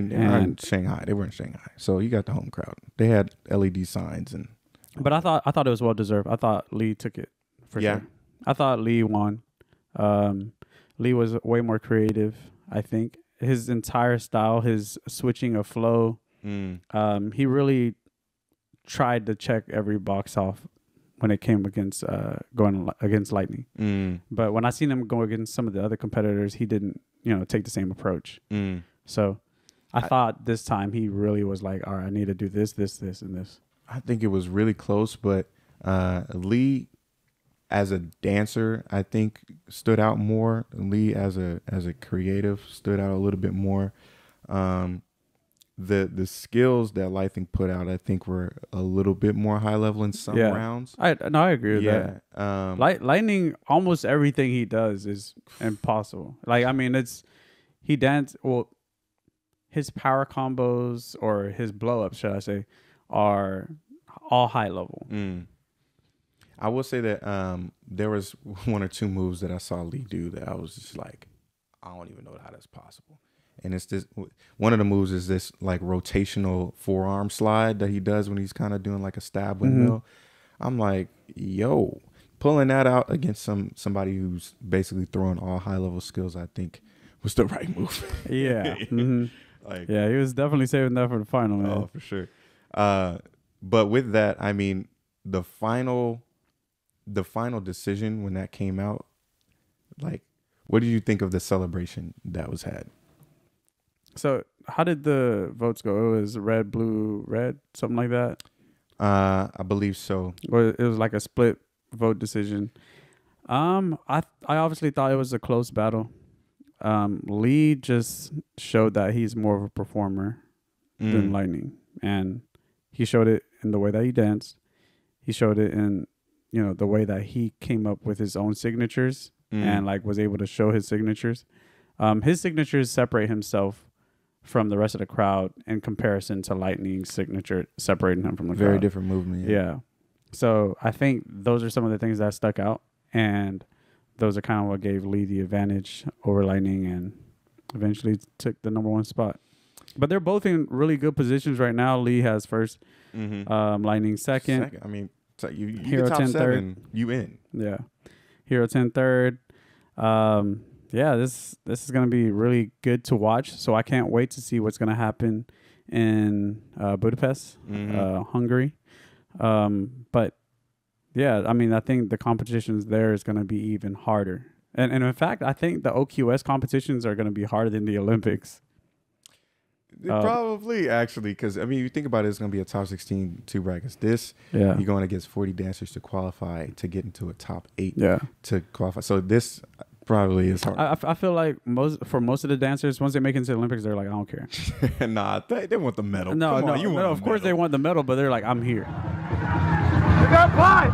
mean, in Shanghai. They were in Shanghai, so you got the home crowd. They had LED signs and. But I thought it was well deserved. I thought Lee took it for sure. I thought Lee won. Lee was way more creative. I think his entire style, his switching of flow, he really tried to check every box off when it came against going against Lightning. But when I seen him go against some of the other competitors, he didn't, take the same approach. So I thought this time he really was like, all right, I need to do this, this, this, and this. I think it was really close, but Lee, as a dancer, I think stood out more. Lee, as a creative, stood out a little bit more. The skills that Lightning put out, I think, were a little bit more high level in some rounds. I agree with that. Lightning, almost everything he does is impossible. Like, I mean, his power combos or his blow ups, should I say, are all high level. I will say that there was one or two moves that I saw Lee do that I was just like, I don't even know how that's possible. And it's this, one of the moves is this like rotational forearm slide that he does when he's kind of doing like a stab windmill. I'm like, yo, pulling that out against somebody who's basically throwing all high level skills, I think was the right move. Yeah. Like, yeah, he was definitely saving that for the final, man. Oh, for sure. But with that, I mean, the final decision when that came out, like, what did you think of the celebration that was had? So how did the votes go? It was red, blue, red, something like that? I believe so. Or it was like a split vote decision. I obviously thought it was a close battle. Lee just showed that he's more of a performer than Lightning. And he showed it in the way that he danced. He showed it in, the way that he came up with his own signatures and like was able to show his signatures. His signatures separate himself from the rest of the crowd in comparison to Lightning's signature separating him from the crowd. Very different movement. Yeah. So I think those are some of the things that stuck out, and those are kind of what gave Lee the advantage over Lightning and eventually took the #1 spot. But they're both in really good positions right now. Lee has first, Lightning second. I mean, so you Hero top 10 seven, third. you in. Yeah. Hero 10 third. Yeah, this is going to be really good to watch. So I can't wait to see what's going to happen in Budapest, Hungary. But yeah, I mean, I think the competitions there is going to be even harder. And in fact, I think the OQS competitions are going to be harder than the Olympics. Probably, actually, because, I mean, you think about it, it's going to be a top 16 two brackets. This, you're going against 40 dancers to qualify to get into a top 8 to qualify. So this probably is hard. I feel like for most of the dancers, once they make it into the Olympics, they're like, I don't care. Nah, they want the medal. No, of course they want the medal, but they're like, I'm here. You got 5.